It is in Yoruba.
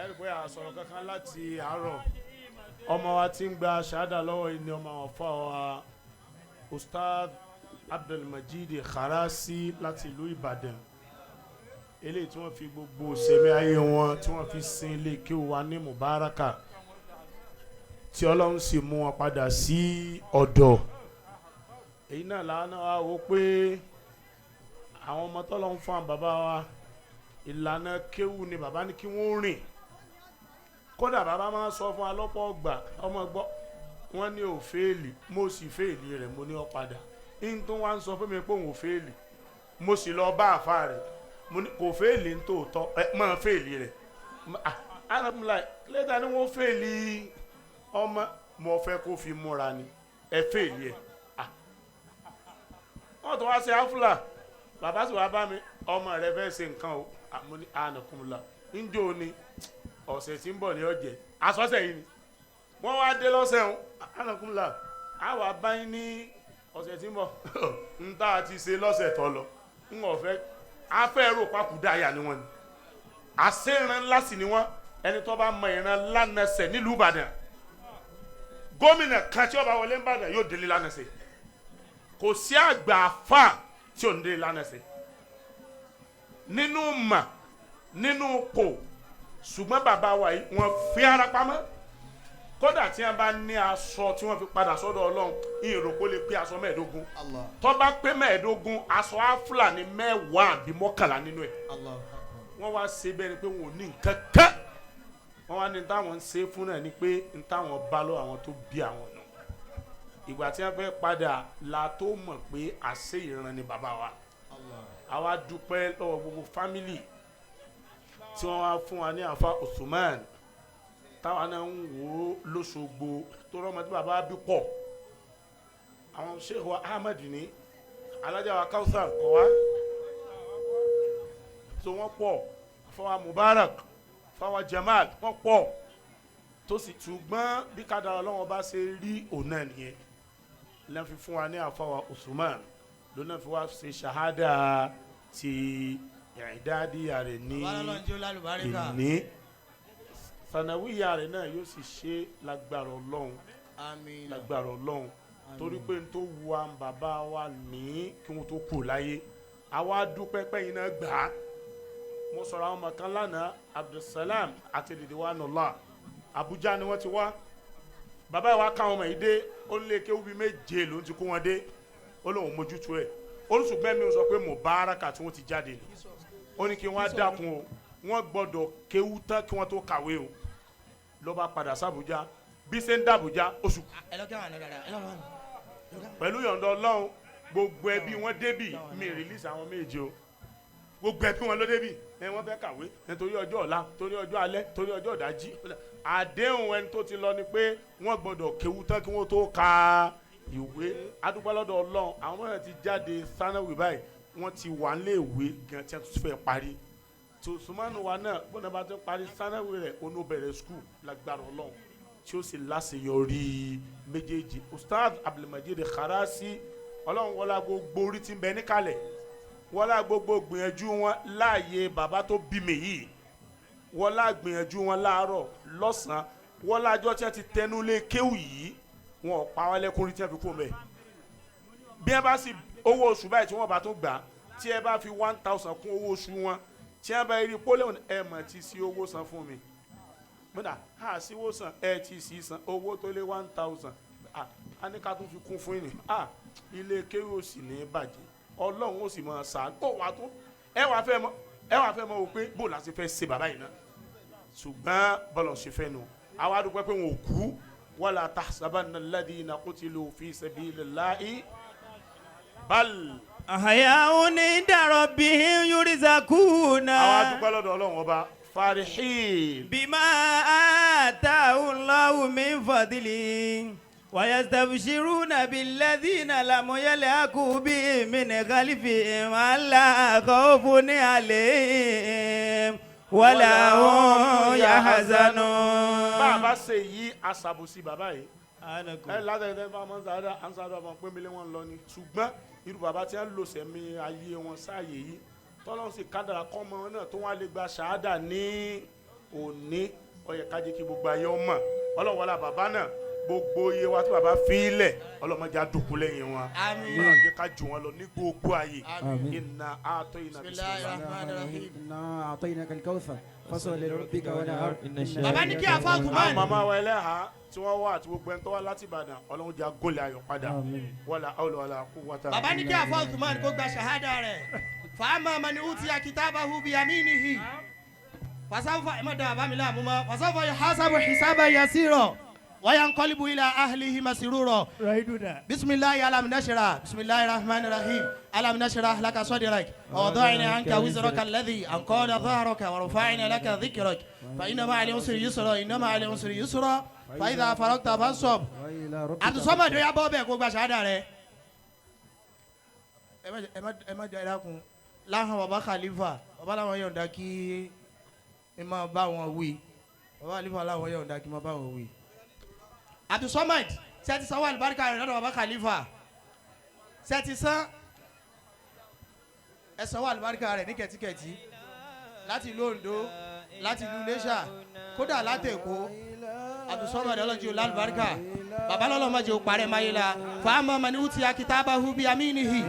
ẹni pé a sọ̀rọ̀ kankan láti àárọ̀ ọmọ wa tí ń gba ṣáádà lọ́wọ́ yìí ni ọmọ àwọn fún wa Ustad Abdulmajid Kharasi láti ìlú Ìbàdàn eléyìí tí wọ́n fi gbogbo sẹ̀mí ayé wọn tí wọ́n fi sin ilé kí wa ní Mubarakah tí Ọlọ́run sì mú wọn padà sí ọ̀dọ̀ èyí náà làwọn náà wá wò pé àwọn ọmọ tọ́lọ́ ń fún àwọn bàbá wa ìlànà kéwù ni bàbá ní kí wọ́n rìn kódà bàbá máa ń sọ fún alọ́pọ̀ ọgbà ọmọ gbọ́ wọ́n ní ò fẹ́ẹ̀lì mo sì fẹ́ẹ̀lì rẹ̀ mo ní ọ padà in tó wá ń sọ fún mi pé òun ò fẹ́ẹ̀lì mo sì lọ bá àfa rẹ̀ mo ní kò fẹ́ẹ̀lì ní tòótọ́ ẹ máa fẹ́ẹ̀lì rẹ̀ alábùmíláì lẹ́tà ni wọ́n fẹ́ẹ̀lì ọmọ mo fẹ́ kó fi múra ni ẹ fẹ́ẹ̀lì ẹ̀ wọ́n tó wá ṣe áfúlà bàbá sì wá bá mi ọmọ rẹ fẹ́ ṣe nǹkan o mo ní ànàkùnmùlà níjó ni ọ̀sẹ̀ tí ń bọ̀ ní ọ̀jẹ̀ asọ́sẹ̀ yìí ni wọ́n wá dé lọ́sẹ̀ ń ànàkùnmùlà àwa báyìí ní ọ̀sẹ̀ tí ń bọ̀ ń tá a ti ṣe lọ́sẹ̀ tó lọ ń ọ̀fẹ́ afẹ́rò papùdáyà ni wọ́n ni àṣeyìnrán ńlá sì ni wọ́n ẹni tó bá mọ ìran lánàṣẹ nílùú Ìbàdàn gómìnà kan tí ó bá wọlé Ìbàdàn yóò délé lánàṣẹ kò sí àgbà àfà tí ò ń délé lánàṣẹ nínú mà nínú kò ṣùgbọ́n bàbá wa yìí wọ́n fi ara pamọ́ kódà tí wọ́n bá ní aṣọ tí wọ́n fi padà sọ́dọ̀ Ọlọ́run ìròpó lè pé aṣọ 15 tó bá pé 15 aṣọ áfúlà ní 10 àbí 11 nínú ẹ̀ wọ́n wá ṣe bẹ́ẹ̀ ni pé wọn ò ní nǹkan kan wọ́n wá ní táwọn ń ṣe fún náà ni pé ní táwọn bá lọ àwọn tó bí àwọn nù ìgbà tí wọ́n fẹ́ padà la tó mọ̀ pé àṣẹ ìran ni bàbá wa àwa dúpẹ́ lọ́wọ́ gbogbo fámìlì tí wọ́n wá fún wa ní àfa Usman táwa náà ń wò ó lọ́sọ̀gbọ̀ tó rọ́mọdé bàbá bí pọ̀ àwọn Sheikh wa Ahmed ní alájà wa Kausar kọ́ wa tó wọ́n pọ̀ fọwọ́ Mubarak fọwọ́ Jamal wọ́n pọ̀ tó sì ṣùgbọ́n bí kádàrá Ọlọ́run bá ṣe rí òun náà nìyẹn lẹ́n fi fún wa ní àfa wa Usman lónà fi wá ṣe ṣahada ti ìdádiya rẹ̀ ní ìní sanawiya rẹ̀ náà yóò sì ṣe lágbára Ọlọ́run lágbára Ọlọ́run torí pé n tó wu àwọn bàbá wa ní kí wọ́n tó kù láyé àwa dúpẹ́ pẹ́yìn náà gbà á mo sọ̀rọ̀ àwọn ọmọ kan lánàá Abdulsalam àti Ridwanullah Abuja ni wọ́n ti wá bàbá wa káwọn ọmọ yìí dé ó lé kéwú bíi 7 ló ń ti kó wọn dé ó lóun mójútó ẹ̀ olùsùgbẹ́ mi sọ pé Mubarakah tí wọ́n ti jáde ni ó ní kí wọ́n á dákun o wọ́n gbọ́dọ̀ kéwú tán kí wọ́n tó kàwé o ló bá padà sàbújá bí ṣe ń dàbújá oṣù pẹ̀lú yọ̀ǹda Ọlọ́run gbogbo ẹbí wọn débì mi release àwọn méje o gbogbo ẹbí wọn ló débì ẹ wọ́n fẹ́ kàwé nítorí ọjọ́ ọ̀la torí ọjọ́ alẹ́ torí ọjọ́ ìdájí àdéhùn ẹni tó ti lọ ni pé wọ́n gbọ́dọ̀ kéwú tán kí wọ́n tó ka ìwé adúpẹ́ lọ́dọ̀ Ọlọ́run àwọn náà ti jáde sanawi báyìí wọ́n ti wà nílé ìwé gan tí wọ́n fẹ́ parí tó sùmánù wa náà bọ́dà bá ti parí sanawi rẹ̀ onú bẹ̀rẹ̀ skul lágbára Ọlọ́run tí ó sì láṣeyọrí méjèèjì Ustaz Abdulmajid Kharasi Ọlọ́run wọlá gbogbo orí ti ń bẹ níkàlẹ̀ wọlá gbogbo gbìyànjú wọn láàyè bàbá tó bí mi yìí wọlá gbìyànjú wọn láàárọ̀ lọ́sàn-án wọlá àjọ tí wọ́n ti tẹnu lé kéwù yìí wọn ò pa wọn lẹ́kùnrin tí wọ́n fi kó mẹ́ bí ẹ bá sì owó oṣù báyìí tí wọ́n bá tún gbà tí ẹ bá fi 1000 kún owó oṣù wọn tí ẹ bá rí pólíọ̀nù ẹ mọ̀ tí sí owó san fún mi mọ́dà á sí owó san ẹ ti sí san owó tó lé 1000 a ní ká tún fi kún fún yìí ilé kéwù ò sì ní bàjẹ́ Ọlọ́run ó sì mọ̀ ṣáà tó wà tó ẹ wà fẹ́ mọ̀ wò pé bó la ṣe fẹ́ ṣe bàbá yìí náà ṣùgbọ́n bọ́lọ̀ ṣe fẹ́ nu àwa dúpẹ́ pé wọn ò kú wala tahsabanna alladhina qutilu fi sabilillahi bal ahya'un 'inda rabbihim yurzaquna. àwa dúpẹ́ lọ́dọ̀ Ọlọ́run ọba farihin bima atahum Allahu min fadlihi wa yastabshiruna billadhina lam yalhaqu bihim min khalfihim alla khawfun 'alayhim wala hum yahzanun. bá a bá ṣe yí aṣàbòsí bàbá yìí ẹ látẹ̀tẹ̀ bá máa ń sáré ansáré ọmọ pẹ́ńbélé wọn lọ ni ṣùgbọ́n irú bàbá tí wọ́n lò sẹ́mi ayé wọn sáàyè yìí tọ́lọ́run sì kádàrá kọ́mọ náà tó wọ́n á lè gba ṣáádà ní òní ó yẹ ká jẹ́ kí gbogbo ayé ó mọ̀ ọlọ́run wọlá bàbá náà gbogbo iye wa tí bàbá fi lẹ̀ ọlọ́mọdé àdùnkù lẹ́yìn wọn ọlọ́run jẹ́ ká jù wọn lọ ní gbogbo ayé inna a'tayna bismillahirrahmanirrahim inna a'taynaka al-kawthar fasalli li rabbika wanhar. bàbá ní kí afa Utman. màmá wa ẹlẹ́hà tí wọ́n wá àti gbogbo ẹni tó wá láti Ìbàdàn ọlọ́run jẹ́ agolè ayọ̀ padà wala hawla wala quwwata. bàbá ní kí afa Utman kó gba ṣahada rẹ̀ fàámà mani utiya kitabahu biyaminihi fasawfa ẹ̀mọ́dà àbámilá àmúmọ́ fasawfa yuhasabu hisaban yasira وينقلب إلى أهله مسرورا. بسم الله ألم نشرح بسم الله الرحمن الرحيم ألم نشرح لك صدرك ووضعنا عنك وزرك الذي أنقض ظهرك ورفعنا لك ذكرك فإن مع العسر يسرا إن مع العسر يسرا فإذا فرغت فانصب. عبد الصمد يا بابا كوبا شهادة ẹ má jẹ́ ìdákun láhàn bàbá Khalifa bàbá làwọn yọ̀ǹda kí ẹ máa bá wọn wí bàbá Khalifa làwọn yọ̀ǹda kí ẹ máa bá wọn wí. Abdul Samad ṣe ti sanwó àlùbáríkà rẹ̀ lọ́dọ̀ bàbá Khalifa ṣe ti san ẹ sanwó àlùbáríkà rẹ̀ ní kẹ̀tíkẹ̀tí láti ìlú Ondo láti ìlú Iléṣà kódà láti Èkó Abdul Samad ọlọ́jì olálùbáríkà bàbá lọ́lọ́mọdé ó parẹ́ máyé la fàámà mani utiya kitabahu biyaminihi